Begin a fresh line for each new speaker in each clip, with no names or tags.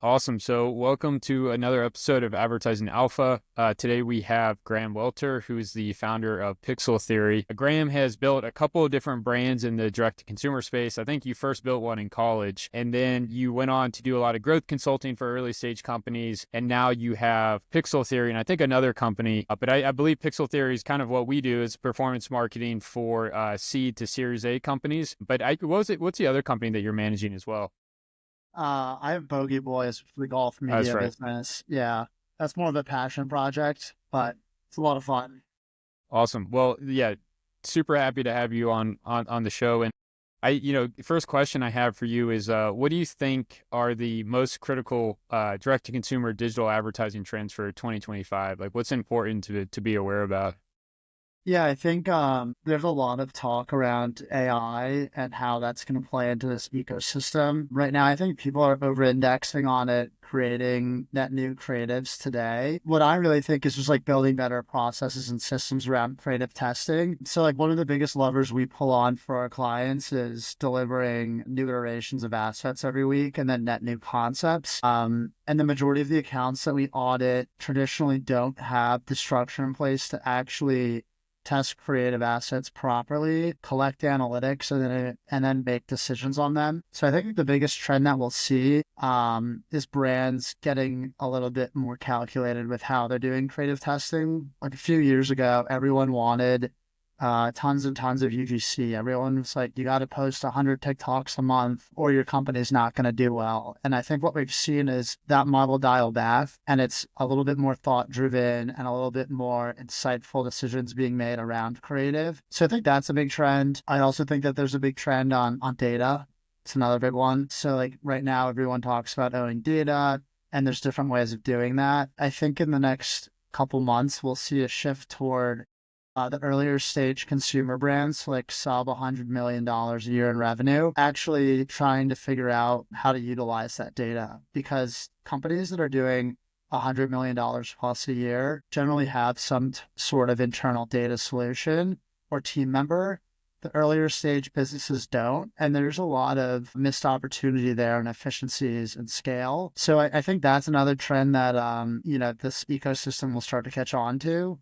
Awesome. So welcome to another episode of Advertising Alpha. Today we have Graham Welter, who is the founder of Pixel Theory. Graham has built a couple of different brands in the direct-to-consumer space. I think you first built one in college, and then you went on to do a lot of growth consulting for early-stage companies, and now you have Pixel Theory, and I think another company. But I believe Pixel Theory is kind of what we do is performance marketing for seed to Series A companies. But what's the other company that you're managing as well?
I have Bogey Boys for the golf
That's
media
right.
business. Yeah, that's more of a passion project, but it's a lot of fun.
Awesome. Well, yeah, super happy to have you on the show. And first question I have for you is, what do you think are the most critical direct to consumer digital advertising trends for 2025? Like, what's important to be aware about?
Yeah, I think there's a lot of talk around AI and how that's going to play into this ecosystem. Right now, I think people are over-indexing on it, creating net new creatives today. What I really think is just like building better processes and systems around creative testing. So, like, one of the biggest levers we pull on for our clients is delivering new iterations of assets every week and then net new concepts. And the majority of the accounts that we audit traditionally don't have the structure in place to actually test creative assets properly, collect analytics, and then make decisions on them. So I think the biggest trend that we'll see is brands getting a little bit more calculated with how they're doing creative testing. Like a few years ago, everyone wanted tons and tons of UGC. Everyone was like, you got to post 100 TikToks a month or your company's not going to do well. And I think what we've seen is that model dial back and it's a little bit more thought driven and a little bit more insightful decisions being made around creative. So I think that's a big trend. I also think that there's a big trend on data. It's another big one. So like right now, everyone talks about owning data and there's different ways of doing that. I think in the next couple months, we'll see a shift toward the earlier stage consumer brands like sub $100 million a year in revenue, actually trying to figure out how to utilize that data because companies that are doing $100 million plus a year generally have some sort of internal data solution or team member. The earlier stage businesses don't. And there's a lot of missed opportunity there and efficiencies and scale. So I think that's another trend that, this ecosystem will start to catch on to.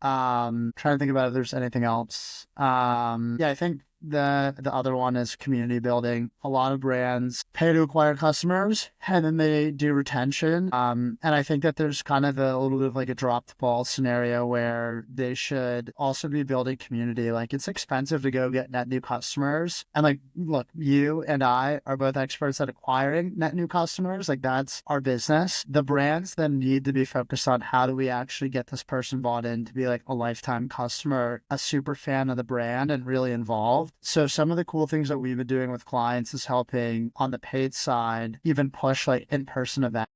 Trying to think about if there's anything else. Yeah, I think the other one is community building. A lot of brands pay to acquire customers and then they do retention. And I think that there's kind of a little bit of like a drop the ball scenario where they should also be building community. Like it's expensive to go get net new customers. And like, look, you and I are both experts at acquiring net new customers. Like that's our business. The brands then need to be focused on how do we actually get this person bought in to be like a lifetime customer, a super fan of the brand and really involved. So some of the cool things that we've been doing with clients is helping on the paid side, even push like in-person events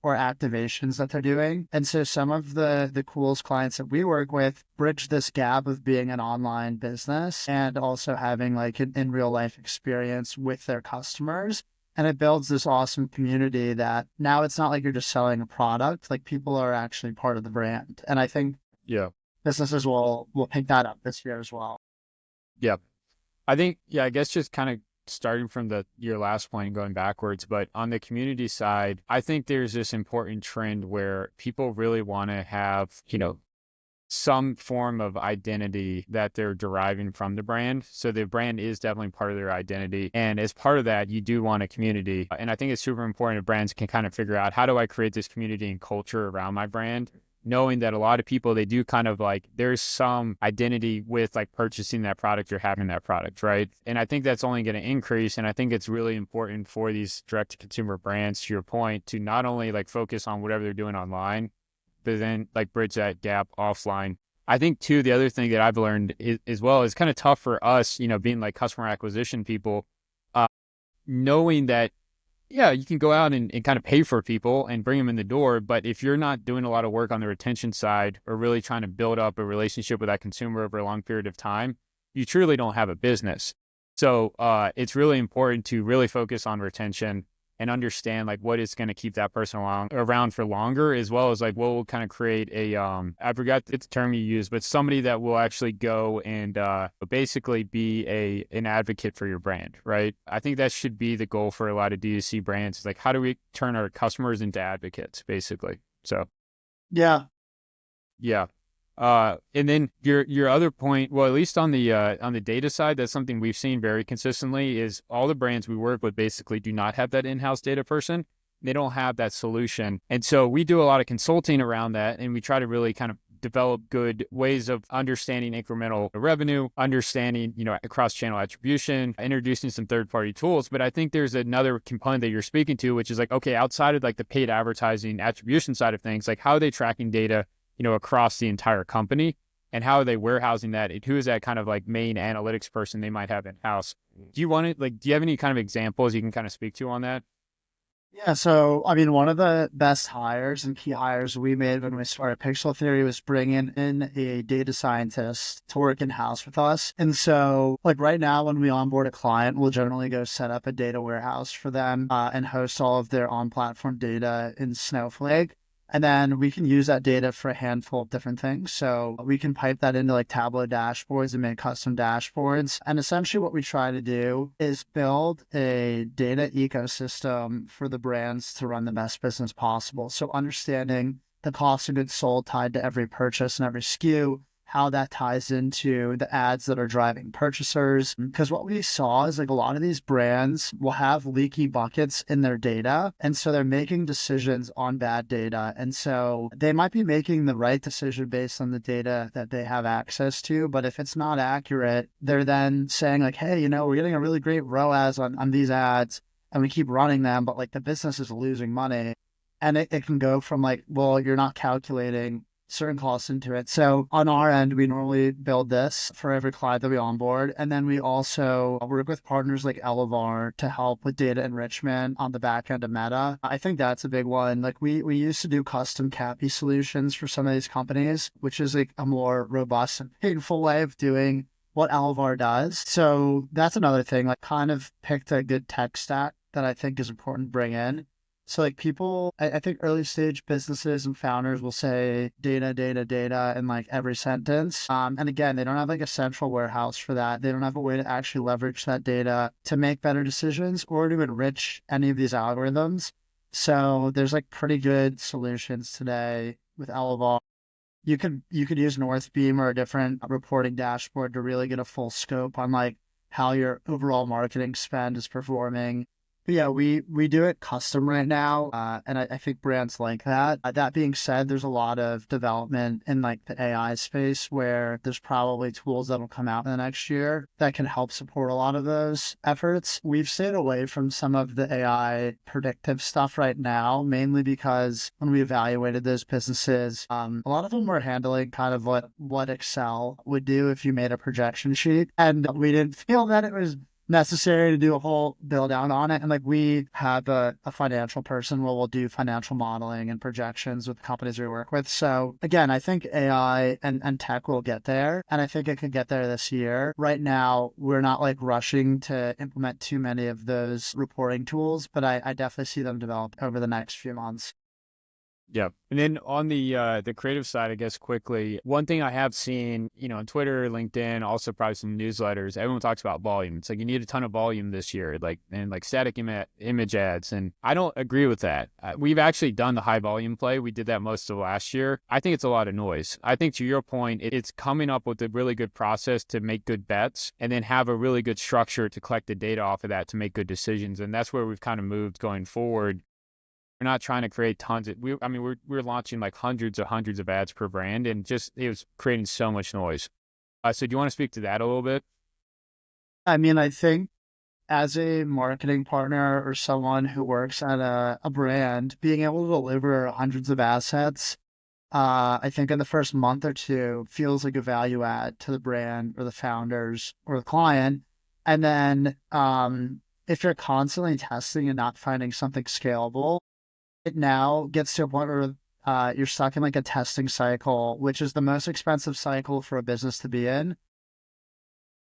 or activations that they're doing. And so some of the coolest clients that we work with bridge this gap of being an online business and also having like an in real life experience with their customers. And it builds this awesome community that now it's not like you're just selling a product, like people are actually part of the brand. And I think
Yeah.
businesses will pick that up this year as well.
Yeah. I think, yeah, I guess just kind of starting from your last point and going backwards, but on the community side, I think there's this important trend where people really want to have, some form of identity that they're deriving from the brand. So the brand is definitely part of their identity. And as part of that, you do want a community. And I think it's super important if brands can kind of figure out how do I create this community and culture around my brand, knowing that a lot of people, they do kind of like, there's some identity with like purchasing that product or having that product, right? And I think that's only going to increase. And I think it's really important for these direct to consumer brands, to your point, to not only like focus on whatever they're doing online, but then like bridge that gap offline. I think too, the other thing that I've learned is, as well is kind of tough for us, being like customer acquisition people, uh, knowing that, yeah, you can go out and kind of pay for people and bring them in the door. But if you're not doing a lot of work on the retention side or really trying to build up a relationship with that consumer over a long period of time, you truly don't have a business. So it's really important to really focus on retention and understand like what is going to keep that person around for longer, as well as like what will kind of create a I forgot the term you use, but somebody that will actually go and basically be an advocate for your brand, right? I think that should be the goal for a lot of D2C brands. Is like, how do we turn our customers into advocates, basically? So
Yeah.
yeah. And then your other point, well, at least on the data side, that's something we've seen very consistently is all the brands we work with basically do not have that in-house data person. They don't have that solution. And so we do a lot of consulting around that, and we try to really kind of develop good ways of understanding incremental revenue, understanding, cross-channel attribution, introducing some third-party tools. But I think there's another component that you're speaking to, which is like, okay, outside of like the paid advertising attribution side of things, like how are they tracking data, across the entire company, and how are they warehousing that? And who is that kind of like main analytics person they might have in house? Do you have any kind of examples you can kind of speak to on that?
Yeah, so I mean, one of the best hires and key hires we made when we started Pixel Theory was bringing in a data scientist to work in house with us. And so, like right now, when we onboard a client, we'll generally go set up a data warehouse for them and host all of their on-platform data in Snowflake. And then we can use that data for a handful of different things. So we can pipe that into like Tableau dashboards and make custom dashboards. And essentially what we try to do is build a data ecosystem for the brands to run the best business possible. So understanding the cost of goods sold tied to every purchase and every SKU, how that ties into the ads that are driving purchasers. Because what we saw is like a lot of these brands will have leaky buckets in their data. And so they're making decisions on bad data. And so they might be making the right decision based on the data that they have access to. But if it's not accurate, they're then saying like, hey, we're getting a really great ROAS on these ads and we keep running them, but like the business is losing money. And it can go from like, well, you're not calculating certain costs into it. So on our end, we normally build this for every client that we onboard. And then we also work with partners like Elevar to help with data enrichment on the back end of Meta. I think that's a big one. Like we used to do custom CAPI solutions for some of these companies, which is like a more robust and painful way of doing what Elevar does. So that's another thing, like kind of picked a good tech stack that I think is important to bring in. So like people, I think early stage businesses and founders will say data, data, data in like every sentence. And again, they don't have like a central warehouse for that. They don't have a way to actually leverage that data to make better decisions or to enrich any of these algorithms. So there's like pretty good solutions today with Elevar. You could use Northbeam or a different reporting dashboard to really get a full scope on like how your overall marketing spend is performing. But yeah, we do it custom right now, and I think brands like that. That being said, there's a lot of development in like the AI space where there's probably tools that will come out in the next year that can help support a lot of those efforts. We've stayed away from some of the AI predictive stuff right now, mainly because when we evaluated those businesses, a lot of them were handling kind of what Excel would do if you made a projection sheet, and we didn't feel that it was necessary to do a whole build out on it. And like we have a financial person where we'll do financial modeling and projections with the companies we work with. So again, I think AI and tech will get there. And I think it could get there this year. Right now, we're not like rushing to implement too many of those reporting tools, but I definitely see them develop over the next few months.
Yeah. And then on the creative side, I guess quickly, one thing I have seen, on Twitter, LinkedIn, also probably some newsletters, everyone talks about volume. It's like you need a ton of volume this year, like and like static image ads. And I don't agree with that. We've actually done the high volume play. We did that most of last year. I think it's a lot of noise. I think to your point, it's coming up with a really good process to make good bets and then have a really good structure to collect the data off of that to make good decisions. And that's where we've kind of moved going forward. We're not trying to create tons of, we're launching like hundreds of ads per brand, and just, it was creating so much noise. So do you want to speak to that a little bit?
I mean, I think as a marketing partner or someone who works at a brand, being able to deliver hundreds of assets, I think in the first month or two feels like a value add to the brand or the founders or the client. And then if you're constantly testing and not finding something scalable, it now gets to a point where you're stuck in like a testing cycle, which is the most expensive cycle for a business to be in.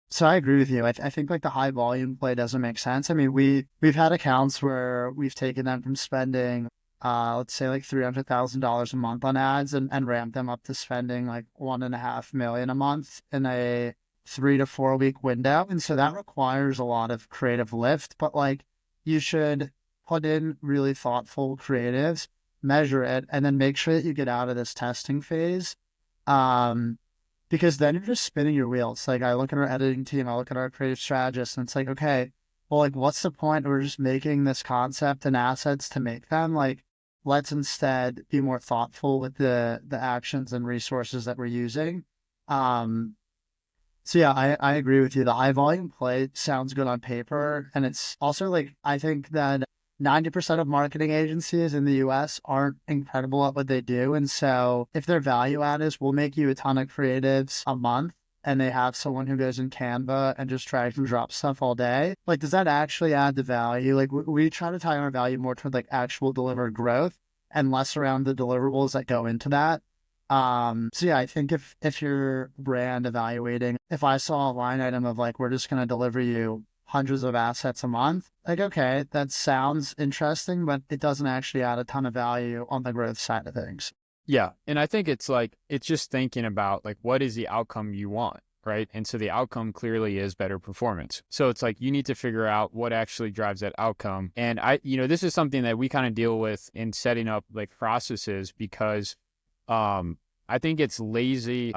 So I agree with you. I think like the high volume play doesn't make sense. I mean, we've had accounts where we've taken them from spending, let's say like $300,000 a month on ads and ramped them up to spending like 1.5 million a month in a 3 to 4 week window. And so that requires a lot of creative lift, but like you should put in really thoughtful creatives, measure it, and then make sure that you get out of this testing phase. Um, because then you're just spinning your wheels. Like I look at our editing team, I look at our creative strategist, and it's like, okay, well, like what's the point? We're just making this concept and assets to make them. Like, let's instead be more thoughtful with the actions and resources that we're using. Um, so yeah, I agree with you. The high volume play sounds good on paper. And it's also like, I think that 90% of marketing agencies in the US aren't incredible at what they do. And so if their value add is we'll make you a ton of creatives a month and they have someone who goes in Canva and just drags and drops stuff all day, like, does that actually add the value? Like we try to tie our value more toward like actual delivered growth and less around the deliverables that go into that. So yeah, I think if you're brand evaluating, if I saw a line item of like, we're just going to deliver you hundreds of assets a month, like, okay, that sounds interesting, but it doesn't actually add a ton of value on the growth side of things.
Yeah. And I think it's like, it's just thinking about like, what is the outcome you want? Right. And so the outcome clearly is better performance. So it's like, you need to figure out what actually drives that outcome. And this is something that we kind of deal with in setting up like processes because, I think it's lazy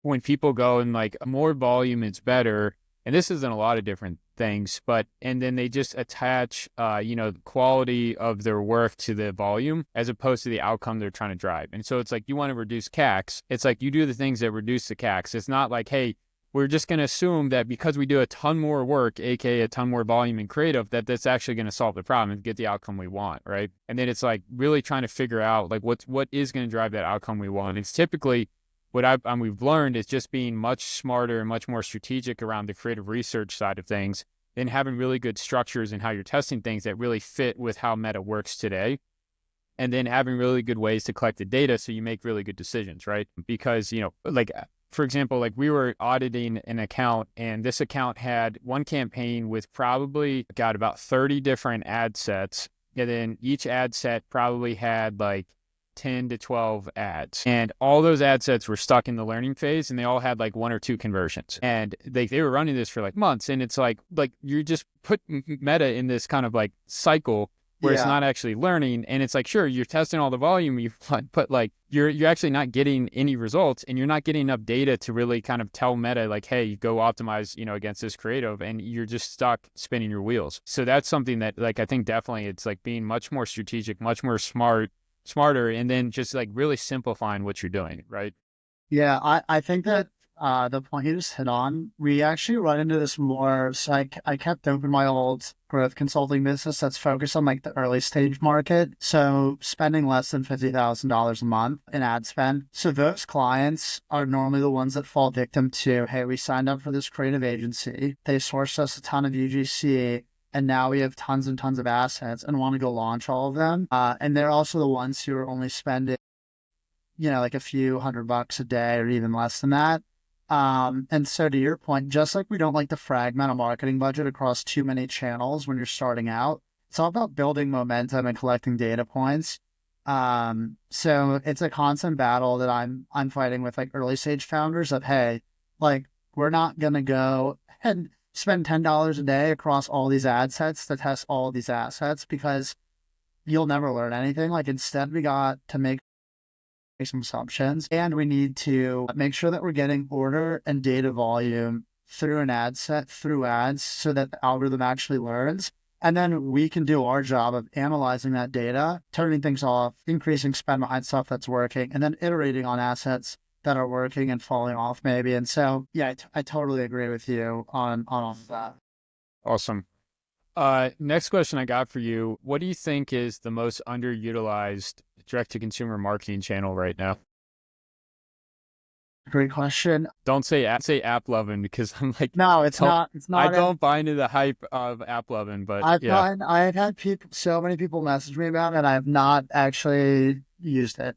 when people go and like more volume is better. And this is in a lot of different things, and then they just attach, the quality of their work to the volume as opposed to the outcome they're trying to drive. And so it's like, you want to reduce CACs. It's like you do the things that reduce the CACs. It's not like, hey, we're just going to assume that because we do a ton more work, aka a ton more volume and creative, that that's actually going to solve the problem and get the outcome we want, right? And then it's like really trying to figure out like what is going to drive that outcome we want. It's typically we've learned is just being much smarter and much more strategic around the creative research side of things, and having really good structures in how you're testing things that really fit with how Meta works today. And then having really good ways to collect the data so you make really good decisions, right? Because, like, for example, like we were auditing an account and this account had one campaign with probably got about 30 different ad sets. And then each ad set probably had like 10 to 12 ads. And all those ad sets were stuck in the learning phase and they all had like one or two conversions. And they were running this for like months. And it's like you just put Meta in this kind of like cycle where it's
Yeah.
not actually learning. And it's like, sure, you're testing all the volume you want, but like you're actually not getting any results and you're not getting enough data to really kind of tell Meta like, hey, go optimize, against this creative, and you're just stuck spinning your wheels. So that's something that like I think definitely it's like being much more strategic, much more smarter, and then just like really simplifying what you're doing, right?
Yeah, I think that the point you just hit on, we actually run into this more. So I kept open my old growth consulting business that's focused on like the early stage market. So spending less than $50,000 a month in ad spend. So those clients are normally the ones that fall victim to, hey, we signed up for this creative agency. They sourced us a ton of UGC. And now we have tons and tons of assets and want to go launch all of them. And they're also the ones who are only spending like a few $100 a day or even less than that. And so to your point, just like we don't like to fragment a marketing budget across too many channels when you're starting out, it's all about building momentum and collecting data points. So it's a constant battle that I'm fighting with like early stage founders of, hey, like we're not gonna go and spend $10 a day across all these ad sets to test all these assets because you'll never learn anything. Like instead we got to make some assumptions, and we need to make sure that we're getting order and data volume through an ad set, through ads, so that the algorithm actually learns. And then we can do our job of analyzing that data, turning things off, increasing spend behind stuff that's working, and then iterating on assets that are working and falling off maybe. And so, yeah, I totally agree with you on all of that.
Awesome. Next question I got for you. What do you think is the most underutilized direct to consumer marketing channel right now?
Great question.
Don't say app loving because I'm like,
No, it's
don't,
not. It's
I
not.
don't buy into the hype of app loving, but yeah.
I've had so many people message me about it, and I have not actually used it.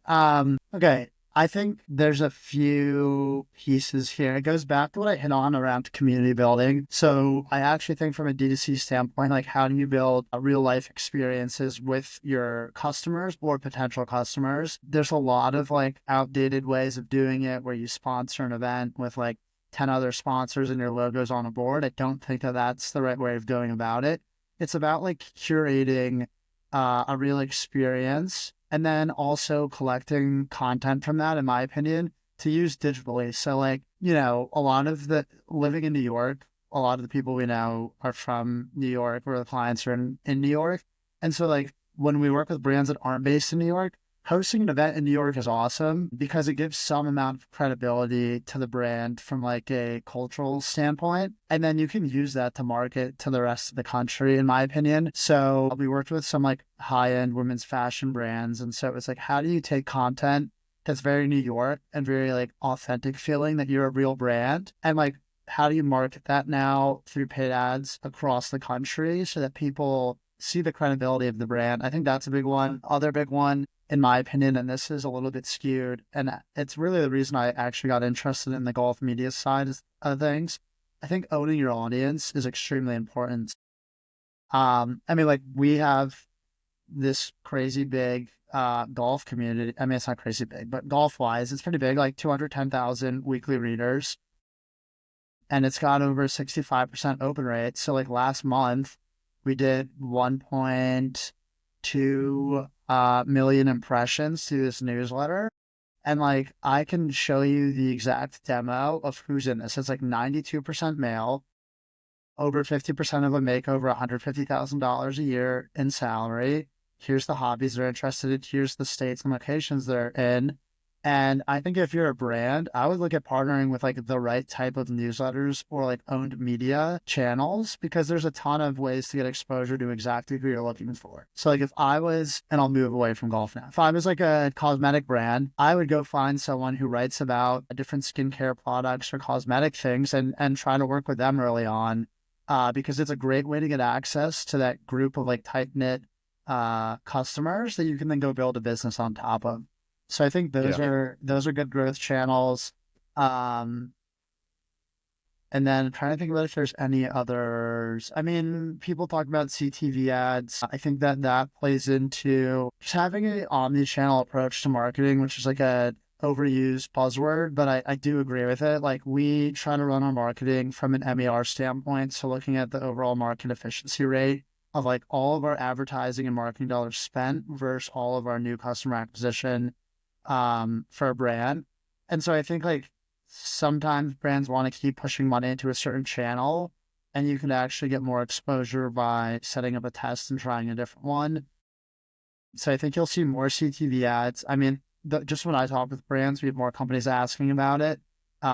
Okay. I think there's a few pieces here. It goes back to what I hit on around community building. So I actually think from a D2C standpoint, like how do you build real life experiences with your customers or potential customers? There's a lot of like outdated ways of doing it where you sponsor an event with like 10 other sponsors and your logos on a board. I don't think that that's the right way of going about it. It's about like curating a real experience and then also collecting content from that, in my opinion, to use digitally. So, like, a lot of the living in New York, a lot of the people we know are from New York, or the clients are in New York. And so, like, when we work with brands that aren't based in New York, hosting an event in New York is awesome because it gives some amount of credibility to the brand from like a cultural standpoint. And then you can use that to market to the rest of the country, in my opinion. So we worked with some like high-end women's fashion brands. And so it was like, how do you take content that's very New York and very like authentic feeling that you're a real brand? And like, how do you market that now through paid ads across the country so that people see the credibility of the brand? I think that's a big one. Other big one, in my opinion, and this is a little bit skewed, and it's really the reason I actually got interested in the golf media side of things. I think owning your audience is extremely important. I mean, like we have this crazy big golf community. I mean, it's not crazy big, but golf wise, it's pretty big, like 210,000 weekly readers, and it's got over 65% open rate. So, like last month, we did 1.2 million impressions through this newsletter. And like, I can show you the exact demo of who's in this. It's like 92% male. Over 50% of them make over $150,000 a year in salary. Here's the hobbies they're interested in. Here's the states and locations they're in. And I think if you're a brand, I would look at partnering with like the right type of newsletters or like owned media channels because there's a ton of ways to get exposure to exactly who you're looking for. So like if I was, and I'll move away from golf now, if I was like a cosmetic brand, I would go find someone who writes about different skincare products or cosmetic things and try to work with them early on because it's a great way to get access to that group of like tight knit customers that you can then go build a business on top of. So I think
Yeah.
those are good growth channels. Um, and then I'm trying to think about if there's any others. I mean, people talk about CTV ads. I think that that plays into just having an omni-channel approach to marketing, which is like a overused buzzword, but I do agree with it. Like we try to run our marketing from an MER standpoint. So looking at the overall market efficiency rate of like all of our advertising and marketing dollars spent versus all of our new customer acquisition for a brand. And so I think like sometimes brands want to keep pushing money into a certain channel and you can actually get more exposure by setting up a test and trying a different one. So I think you'll see more CTV ads. I mean, just when I talk with brands, we have more companies asking about it. Uh,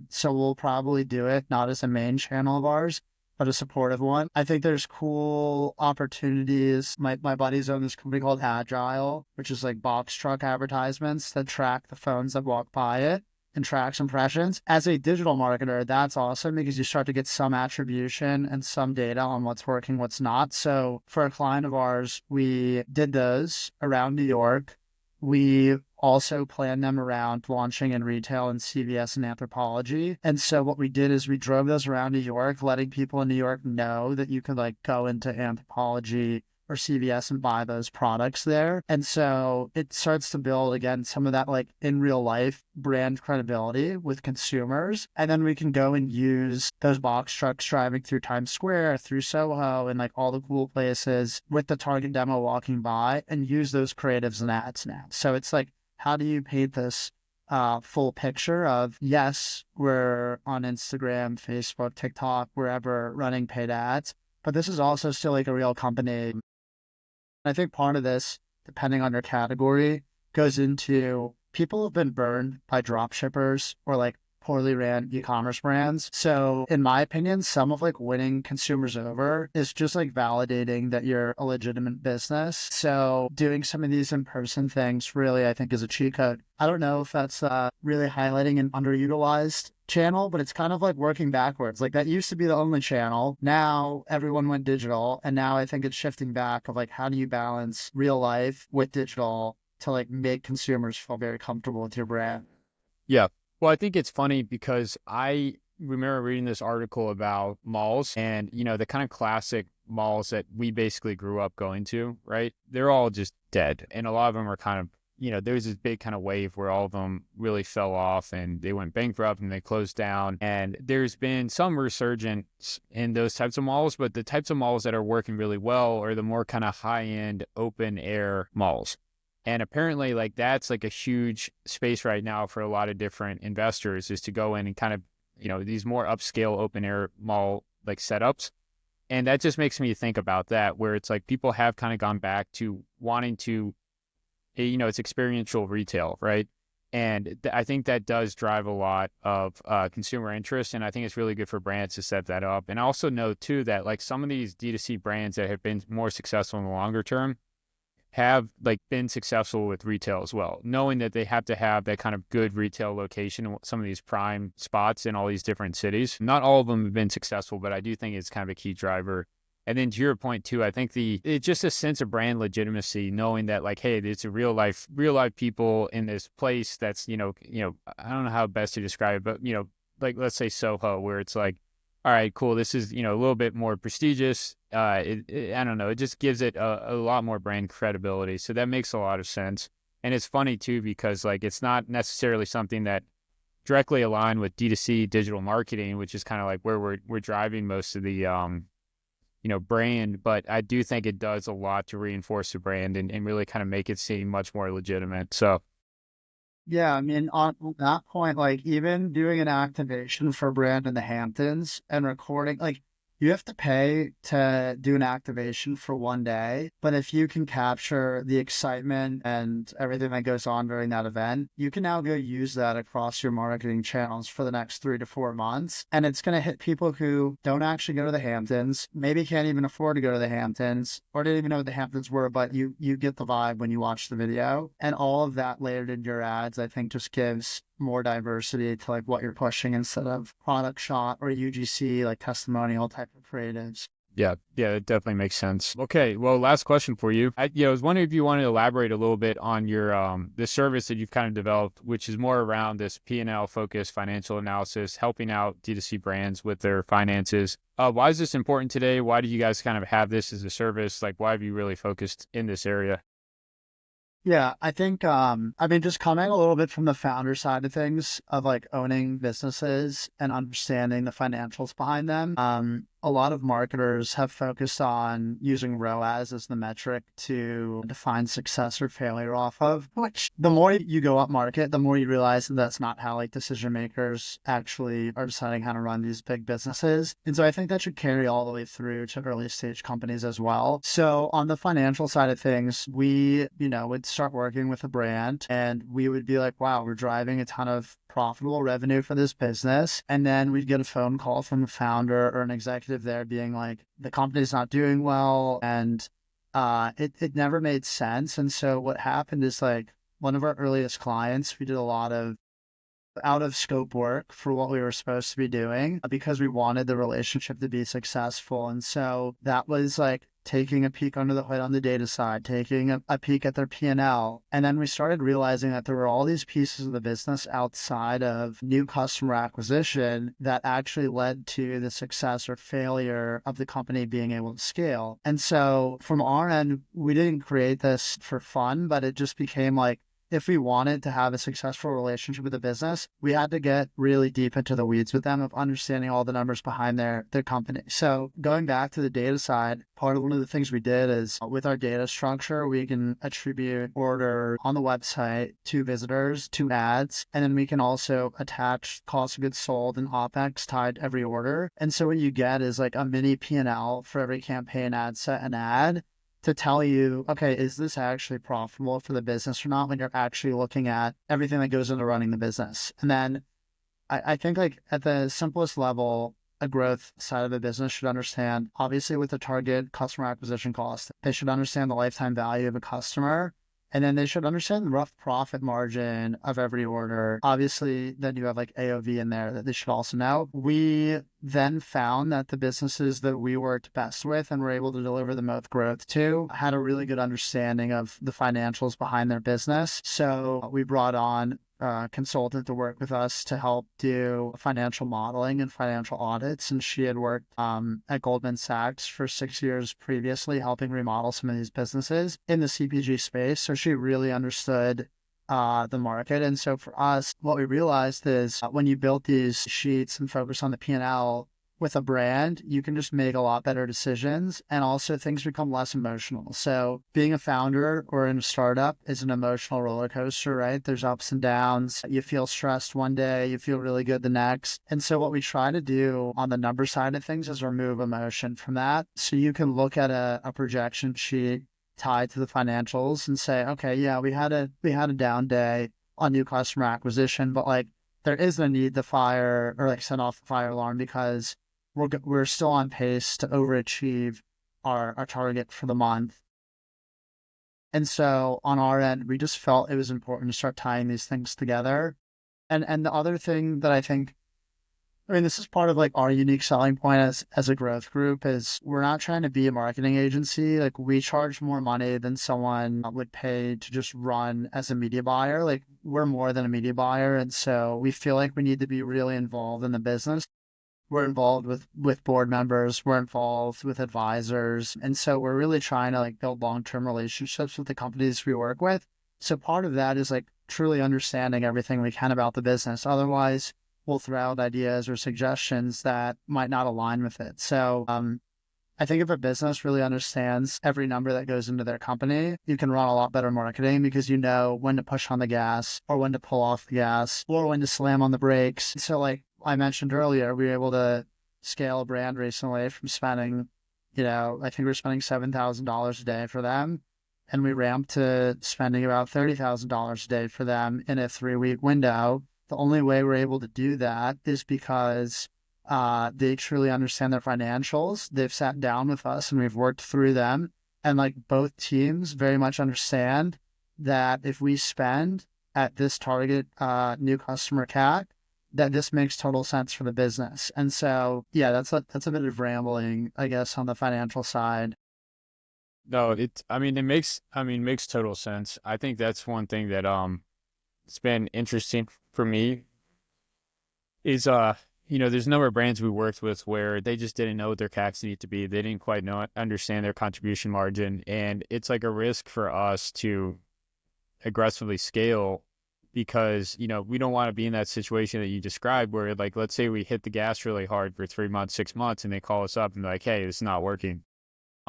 so we'll probably do it, not as a main channel of ours, but a supportive one. I think there's cool opportunities. My buddies own this company called Agile, which is like box truck advertisements that track the phones that walk by it and tracks impressions. As a digital marketer, that's awesome because you start to get some attribution and some data on what's working, what's not. So for a client of ours, we did those around New York. We also planned them around launching in retail and CVS and Anthropologie. And so what we did is we drove those around New York, letting people in New York know that you could like go into Anthropologie or CVS and buy those products there. And so it starts to build again some of that like in real life brand credibility with consumers. And then we can go and use those box trucks driving through Times Square, through Soho, and like all the cool places with the target demo walking by and use those creatives and ads now. So it's like, how do you paint this full picture of, yes, we're on Instagram, Facebook, TikTok, wherever running paid ads, but this is also still like a real company. I think part of this, depending on your category, goes into people have been burned by drop shippers or like poorly ran e-commerce brands. So in my opinion, some of like winning consumers over is just like validating that you're a legitimate business. So doing some of these in-person things really, I think is a cheat code. I don't know if that's really highlighting an underutilized channel, but it's kind of like working backwards. Like that used to be the only channel. Now everyone went digital. And now I think it's shifting back of like, how do you balance real life with digital to like make consumers feel very comfortable with your brand?
Yeah. Well, I think it's funny because I remember reading this article about malls and, the kind of classic malls that we basically grew up going to, right? They're all just dead. And a lot of them are kind of, there's this big kind of wave where all of them really fell off and they went bankrupt and they closed down. And there's been some resurgence in those types of malls, but the types of malls that are working really well are the more kind of high end open air malls. And apparently, like that's like a huge space right now for a lot of different investors is to go in and kind of, these more upscale open air mall like setups. And that just makes me think about that, where it's like people have kind of gone back to wanting to, it's experiential retail, right? And I think that does drive a lot of consumer interest. And I think it's really good for brands to set that up. And I also know too that like some of these D2C brands that have been more successful in the longer term, have like been successful with retail as well, knowing that they have to have that kind of good retail location in some of these prime spots in all these different cities. Not all of them have been successful, but I do think it's kind of a key driver. And then to your point too, I think it's just a sense of brand legitimacy, knowing that like, hey, it's a real life people in this place that's, I don't know how best to describe it, but like let's say Soho, where it's like, all right, cool. This is, a little bit more prestigious. I don't know. It just gives it a lot more brand credibility. So that makes a lot of sense. And it's funny too, because like, it's not necessarily something that directly aligned with D2C digital marketing, which is kind of like where we're driving most of the, brand. But I do think it does a lot to reinforce the brand and really kind of make it seem much more legitimate. So
Yeah, I mean, on that point, like even doing an activation for a brand in the Hamptons and recording, like you have to pay to do an activation for one day. But if you can capture the excitement and everything that goes on during that event, you can now go use that across your marketing channels for the next 3 to 4 months. And it's going to hit people who don't actually go to the Hamptons, maybe can't even afford to go to the Hamptons, or didn't even know what the Hamptons were, but you get the vibe when you watch the video. And all of that layered into your ads, I think just gives more diversity to like what you're pushing instead of product shot or UGC, like testimonial type of creatives.
yeah, it definitely makes sense. Okay, well, last question for you. I was wondering if you want to elaborate a little bit on your the service that you've kind of developed, which is more around this P&L focused financial analysis, helping out D2C brands with their finances. Why is this important today? Why do you guys kind of have this as a service? Like, why have you really focused in this area?
Yeah, I think I mean just coming a little bit from the founder side of things of like owning businesses and understanding the financials behind them. A lot of marketers have focused on using ROAS as the metric to define success or failure off of, which the more you go up market, the more you realize that that's not how like decision makers actually are deciding how to run these big businesses. And so I think that should carry all the way through to early stage companies as well. So on the financial side of things, we, would start working with a brand and we would be like, wow, we're driving a ton of profitable revenue for this business. And then we'd get a phone call from a founder or an executive there being like, the company's not doing well. And it never made sense. And so what happened is like one of our earliest clients, we did a lot of out of scope work for what we were supposed to be doing because we wanted the relationship to be successful. And so that was like taking a peek under the hood on the data side, taking a peek at their P&L. And then we started realizing that there were all these pieces of the business outside of new customer acquisition that actually led to the success or failure of the company being able to scale. And so from our end, we didn't create this for fun, but it just became like, if we wanted to have a successful relationship with the business, we had to get really deep into the weeds with them of understanding all the numbers behind their company. So going back to the data side, one of the things we did is with our data structure, we can attribute order on the website to visitors, to ads, and then we can also attach cost of goods sold and OpEx tied to every order. And so what you get is like a mini P&L for every campaign, ad set, and ad to tell you, okay, is this actually profitable for the business or not when you're actually looking at everything that goes into running the business. And then I think like at the simplest level, a growth side of the business should understand, obviously with the target customer acquisition cost, they should understand the lifetime value of a customer And then they should understand the rough profit margin of every order. Obviously, then you have like AOV in there that they should also know. We then found that the businesses that we worked best with and were able to deliver the most growth to had a really good understanding of the financials behind their business. So we brought on consultant to work with us to help do financial modeling and financial audits. And she had worked at Goldman Sachs for 6 years previously, helping remodel some of these businesses in the CPG space. So she really understood the market. And so for us, what we realized is when you built these sheets and focus on the P&L, with a brand, you can just make a lot better decisions, and also things become less emotional. So being a founder or in a startup is an emotional roller coaster, right? There's ups and downs. You feel stressed one day, you feel really good the next. And so what we try to do on the number side of things is remove emotion from that. So you can look at a projection sheet tied to the financials and say, okay, yeah, we had a down day on new customer acquisition, but like there isn't a need to fire or like send off the fire alarm because we're still on pace to overachieve our target for the month. And so on our end, we just felt it was important to start tying these things together. And the other thing that I think, I mean, this is part of like our unique selling point as a growth group is we're not trying to be a marketing agency. Like we charge more money than someone would pay to just run as a media buyer. Like we're more than a media buyer. And so we feel like we need to be really involved in the business. We're involved with board members, we're involved with advisors, and so we're really trying to like build long-term relationships with the companies we work with. So part of that is like truly understanding everything we can about the business. Otherwise, we'll throw out ideas or suggestions that might not align with it. So I think if a business really understands every number that goes into their company, you can run a lot better marketing because you know when to push on the gas or when to pull off the gas or when to slam on the brakes. So like I mentioned earlier, we were able to scale a brand recently from spending, I think we're spending $7,000 a day for them. And we ramped to spending about $30,000 a day for them in a 3-week window. The only way we're able to do that is because they truly understand their financials. They've sat down with us and we've worked through them. And like both teams very much understand that if we spend at this target new customer CAC, that this makes total sense for the business. And so, yeah, that's a bit of rambling, I guess, on the financial side.
No, it makes total sense. I think that's one thing that it's been interesting for me is there's a number of brands we worked with where they just didn't know what their CACs need to be. They didn't quite understand their contribution margin, and it's like a risk for us to aggressively scale because we don't want to be in that situation that you described where, like, let's say we hit the gas really hard for 3 months, 6 months, and they call us up and be like, hey, it's not working.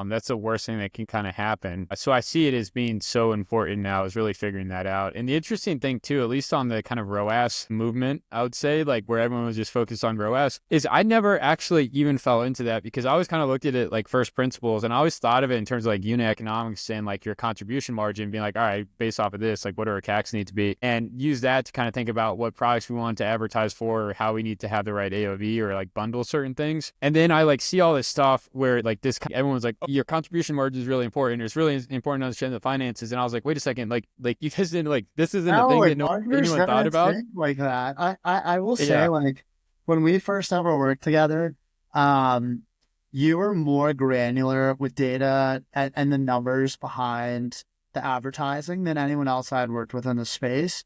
That's the worst thing that can kind of happen. So I see it as being so important now is really figuring that out. And the interesting thing too, at least on the kind of ROAS movement, I would say, like where everyone was just focused on ROAS, is I never actually even fell into that because I always kind of looked at it like first principles, and I always thought of it in terms of like unit economics and like your contribution margin, being like, all right, based off of this, like what do our CACs need to be, and use that to kind of think about what products we want to advertise for or how we need to have the right AOV or like bundle certain things. And then I like see all this stuff where like this, everyone's like, oh, your contribution margin is really important. It's really important to understand the finances. And I was like, wait a second, like you guys didn't like, this isn't a
No,
thing
like
that
marketers
anyone thought
never
about.
think like that. I will say,
Yeah.
like, when we first ever worked together, um, you were more granular with data and the numbers behind the advertising than anyone else I'd worked with in the space.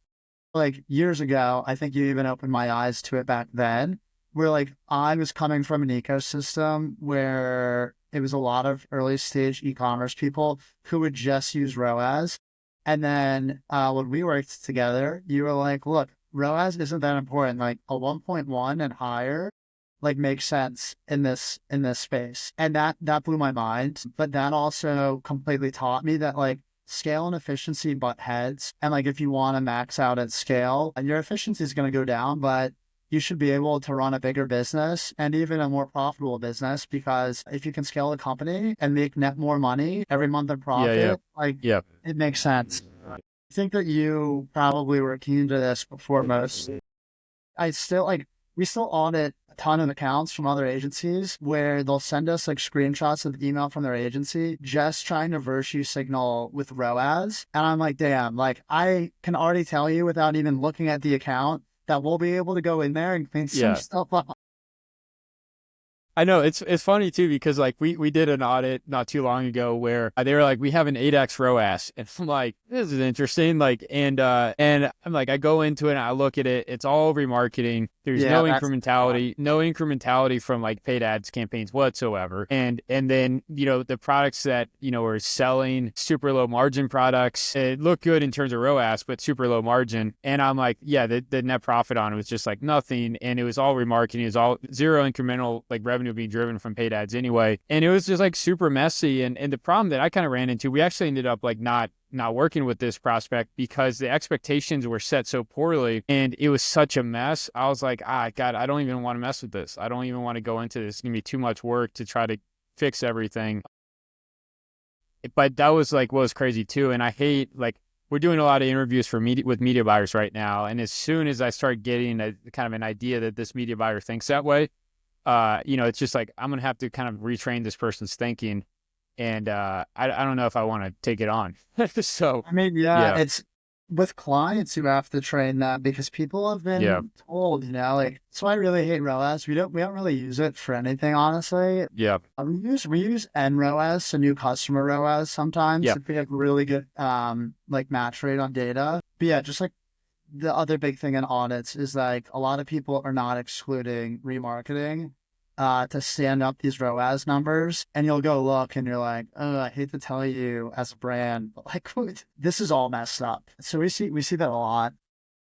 Like years ago, I think you even opened my eyes to it back then, where like I was coming from an ecosystem where it was a lot of early stage e-commerce people who would just use ROAS. And then when we worked together, you were like, look, ROAS isn't that important. Like a 1.1 and higher like makes sense in this space. And that blew my mind. But that also completely taught me that like scale and efficiency butt heads. And like if you want to max out at scale, your efficiency is going to go down, but you should be able to run a bigger business and even a more profitable business because if you can scale the company and make net more money every month in
Yeah. Yeah.
profit, like
Yeah.
it makes sense. I think that you probably were keen to this before most. I still like we still audit a ton of accounts from other agencies where they'll send us like screenshots of the email from their agency, just trying to virtue signal with ROAS. And I'm like, damn, like I can already tell you without even looking at the account that we'll be able to go in there and clean some
Yeah.
stuff up.
I know it's funny too because like we did an audit not too long ago where they were like we have an 8x ROAS and I'm like this is interesting like and I'm like I go into it and I look at it, it's all remarketing, there's
Yeah,
no
that's
incrementality from like paid ads campaigns whatsoever, and then the products that are selling super low margin products, it look good in terms of ROAS but super low margin, and I'm like yeah the net profit on it was just like nothing, and it was all remarketing, it was all zero incremental like revenue being driven from paid ads anyway. And it was just like super messy. And the problem that I kind of ran into, we actually ended up like not working with this prospect because the expectations were set so poorly and it was such a mess. I was like, God, I don't even want to mess with this. I don't even want to go into this. It's gonna be too much work to try to fix everything. But that was like what was crazy too. And I hate like we're doing a lot of interviews for media buyers right now. And as soon as I start getting a kind of an idea that this media buyer thinks that way, it's just like I'm gonna have to kind of retrain this person's thinking, and I don't know if I want to take it on. So
I mean, yeah,
yeah,
it's with clients who have to train that because people have
yeah,
been told, like so I really hate ROAS. We don't really use it for anything, honestly.
yeah,
We use NROAS, so new customer ROAS sometimes
yeah,
if we have really good like match rate on data. But yeah, just like the other big thing in audits is like a lot of people are not excluding remarketing to stand up these ROAS numbers. And you'll go look and you're like, oh, I hate to tell you as a brand, but like this is all messed up. So we see that a lot.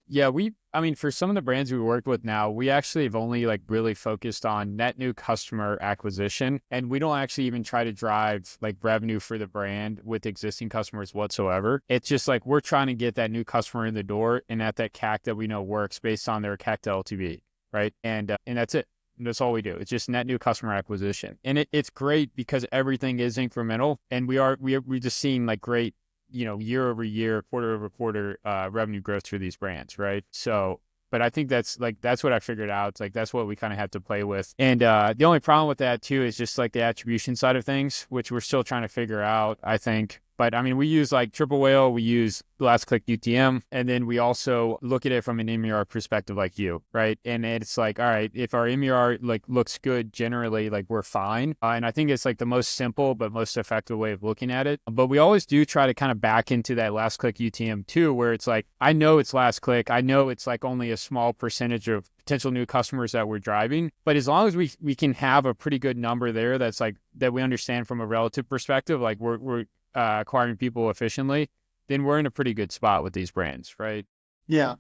yeah. I mean, for some of the brands we worked with now, we actually have only like really focused on net new customer acquisition, and we don't actually even try to drive like revenue for the brand with existing customers whatsoever. It's just like we're trying to get that new customer in the door and at that CAC that we know works based on their CAC to LTV, right? And that's it. That's all we do. It's just net new customer acquisition. And it's great because everything is incremental and we're just seeing like great, year over year, quarter over quarter revenue growth through these brands, right? So but I think that's what I figured out. It's like that's what we kind of have to play with. And the only problem with that too is just like the attribution side of things, which we're still trying to figure out, I think. But I mean, we use like Triple Whale, we use last click UTM, and then we also look at it from an MER perspective like you, right? And it's like, all right, if our MER like looks good generally, like we're fine. And I think it's like the most simple but most effective way of looking at it. But we always do try to kind of back into that last click UTM too, where it's like, I know it's last click. I know it's like only a small percentage of potential new customers that we're driving. But as long as we can have a pretty good number there, that's like that we understand from a relative perspective, like we're acquiring people efficiently, then we're in a pretty good spot with these brands, right?
Yeah,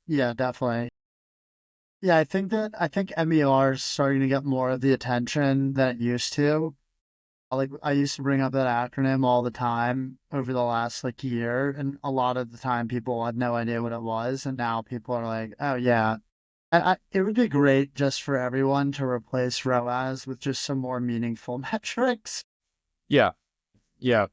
yeah, definitely. Yeah, I think MER is starting to get more of the attention than it used to. Like I used to bring up that acronym all the time over the last like year, and a lot of the time people had no idea what it was, and now people are like, "Oh yeah." It would be great just for everyone to replace ROAS with just some more meaningful metrics.
Yeah, yeah.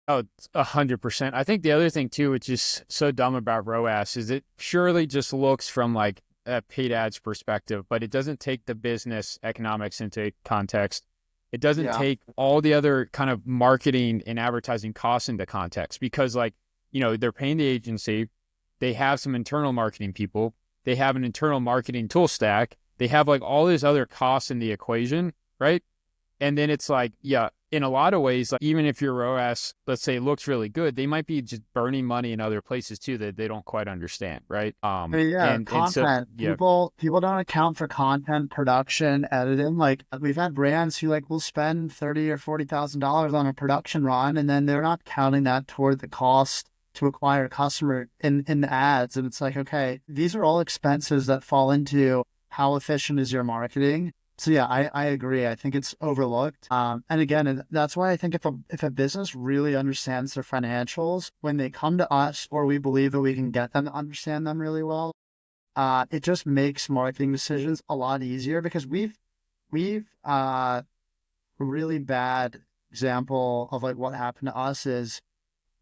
Oh, 100%. I think the other thing too, which is so dumb about ROAS, is it purely just looks from like a paid ads perspective, but it doesn't take the business economics into context. It doesn't
Yeah,
take all the other kind of marketing and advertising costs into context because like, they're paying the agency, they have some internal marketing people, they have an internal marketing tool stack, they have like all these other costs in the equation, right? And then it's like, yeah, in a lot of ways, like even if your ROAS, let's say, looks really good, they might be just burning money in other places too that they don't quite understand, right?
I mean, yeah,
And so
content.
yeah,
People don't account for content production, editing. Like we've had brands who like will spend $30,000 or $40,000 on a production run, and then they're not counting that toward the cost to acquire a customer in the ads. And it's like, okay, these are all expenses that fall into how efficient is your marketing. So yeah, I agree. I think it's overlooked. And again, that's why I think if a business really understands their financials, when they come to us or we believe that we can get them to understand them really well, it just makes marketing decisions a lot easier because we've a really bad example of like what happened to us is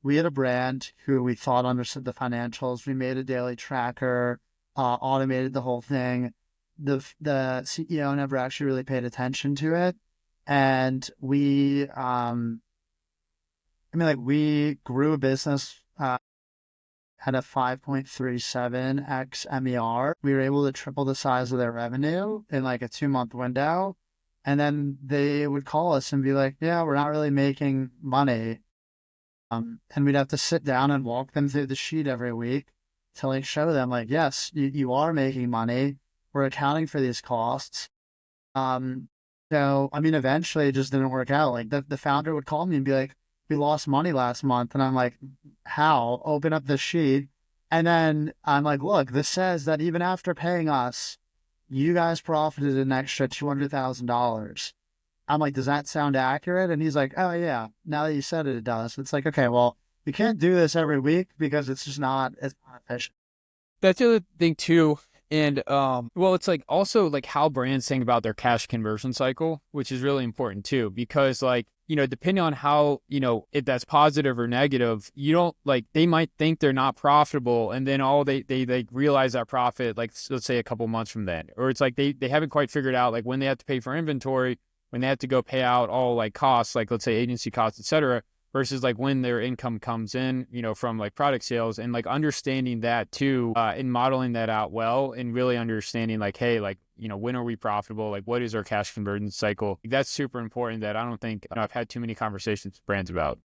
we had a brand who we thought understood the financials. We made a daily tracker. automated the whole thing. The CEO never actually really paid attention to it. And we grew a business at a 5.37x MER. We were able to triple the size of their revenue in like a 2-month window. And then they would call us and be like, yeah, we're not really making money. And we'd have to sit down and walk them through the sheet every week to like show them like, yes, you are making money. We're accounting for these costs. Um, so I mean, eventually it just didn't work out. Like the founder would call me and be like, we lost money last month. And I'm like, how? Open up the sheet. And then I'm like, look, this says that even after paying us, you guys profited an extra $200,000. I'm like, does that sound accurate? And he's like, oh yeah, now that you said it, it does. It's like, okay, well, we can't do this every week because it's not efficient.
That's the other thing too. And well, it's like also like how brands think about their cash conversion cycle, which is really important too, because like, depending on how, if that's positive or negative, you don't like, they might think they're not profitable. And then they like realize that profit, like let's say a couple months from then, or it's like they haven't quite figured out like when they have to pay for inventory, when they have to go pay out all like costs, like let's say agency costs, et cetera, versus like when their income comes in, from like product sales, and like understanding that too, and modeling that out well, and really understanding like, hey, like, when are we profitable? Like, what is our cash conversion cycle? That's super important that I don't think I've had too many conversations with brands about.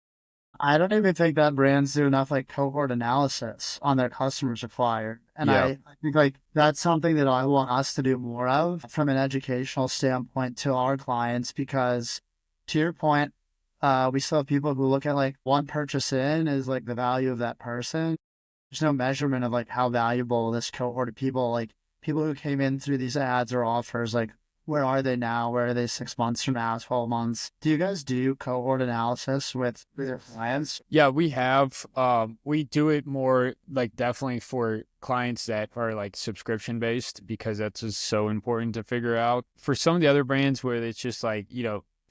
I don't even think that brands do enough like cohort analysis on their customers required. And
Yeah.
I think like that's something that I want us to do more of from an educational standpoint to our clients, because to your point, we still have people who look at like one purchase in is like the value of that person. There's no measurement of like how valuable this cohort of people, like people who came in through these ads or offers, like where are they now? Where are they 6 months from now, 12 months? Do you guys do cohort analysis with your clients?
Yeah, we have. We do it more like definitely for clients that are like subscription based, because that's just so important to figure out. For some of the other brands where it's just like,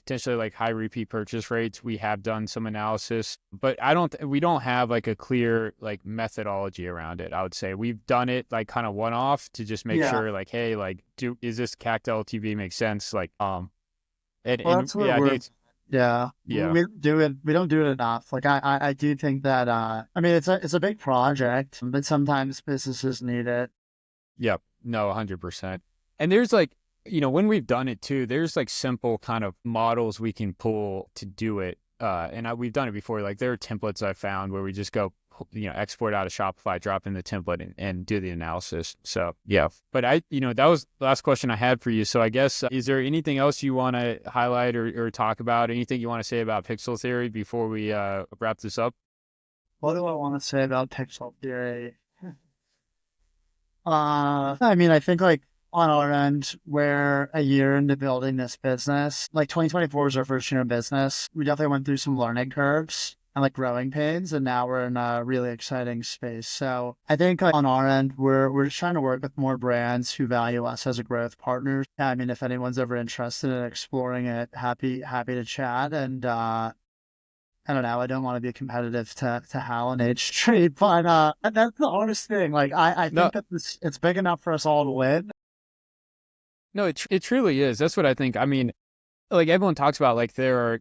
potentially like high repeat purchase rates, we have done some analysis, but we don't have like a clear like methodology around it. I would say we've done it like kind of one off to just make
Yeah.
sure like, hey, like, is this CAC to LTV make sense? Like,
Well,
and
that's where
yeah, I think
we're,
it's,
yeah,
yeah.
we don't do it enough. Like I do think that, I mean, it's a big project, but sometimes businesses need it.
Yep. No, 100%. And there's like, when we've done it too, there's like simple kind of models we can pull to do it. We've done it before. Like there are templates I found where we just go, export out of Shopify, drop in the template, and do the analysis. So yeah. But that was the last question I had for you. So I guess, is there anything else you want to highlight or talk about? Anything you want to say about pixel theory before we wrap this up?
What do I want to say about pixel theory? I mean, I think like on our end, we're a year into building this business. Like 2024 was our first year in business. We definitely went through some learning curves and like growing pains, and now we're in a really exciting space. So I think like, on our end, we're just trying to work with more brands who value us as a growth partner. I mean, if anyone's ever interested in exploring it, happy to chat. And I don't know. I don't want to be competitive to Hal and H Street, but that's the hardest thing. Like I
No,
think that it's big enough for us all to win.
no, it truly is. That's what I think. I mean, like everyone talks about, like there are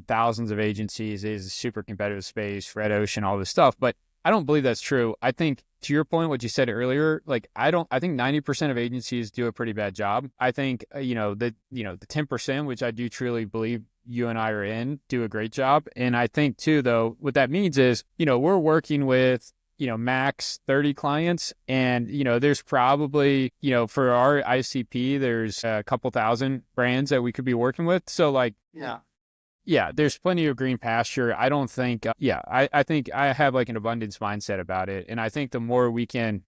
thousands of agencies, it is a super competitive space, red ocean, all this stuff, but I don't believe that's true. I think, to your point, what you said earlier, like I think 90% of agencies do a pretty bad job. I think, the 10%, which I do truly believe you and I are in, do a great job. And I think too, though, what that means is, we're working with, max 30 clients. And, there's probably, for our ICP, there's a couple thousand brands that we could be working with. So like,
Yeah.
yeah, there's plenty of green pasture. I don't think, I think I have like an abundance mindset about it. And I think the more we can,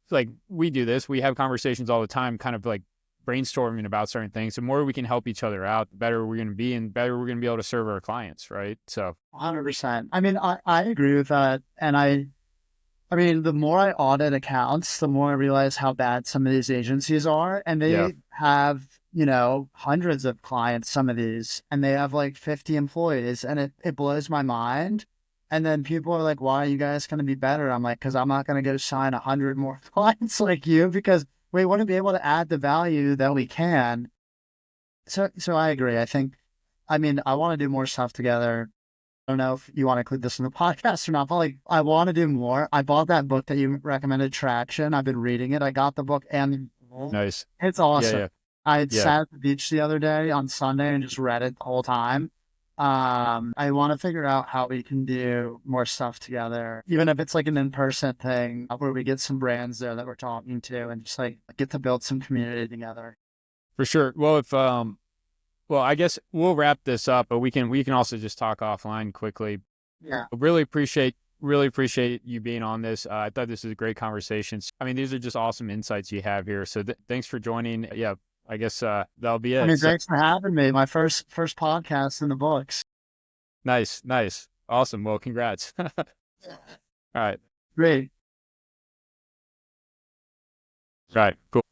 like we do this, we have conversations all the time, kind of like brainstorming about certain things. The more we can help each other out, the better we're going to be, and better we're going to be able to serve our clients. Right. So,
100%. I mean, I agree with that. And I mean, the more I audit accounts, the more I realize how bad some of these agencies are. And
yeah.
they have, hundreds of clients, some of these, and they have like 50 employees. And it blows my mind. And then people are like, why are you guys going to be better? I'm like, because I'm not going to go sign 100 more clients like you because we wouldn't be able to add the value that we can. So I agree. I mean, I want to do more stuff together. I don't know if you want to include this in the podcast or not, but like, I want to do more. I bought that book that you recommended, Traction. I've been reading it. I got the book and
Nice.
it's
Yeah,
awesome.
yeah,
I had
yeah,
sat at the beach the other day on Sunday and just read it the whole time. I want to figure out how we can do more stuff together, even if it's like an in-person thing where we get some brands there that we're talking to and just like get to build some community together.
for sure. Well, if well, I guess we'll wrap this up, but we can also just talk offline quickly.
Yeah.
Really appreciate you being on this. I thought this was a great conversation. I mean, these are just awesome insights you have here. So thanks for joining. Yeah, I guess that'll be
I
it.
mean,
So
thanks for having me. My first podcast in the books.
nice, awesome. Well, congrats. All right,
Great.
right, cool.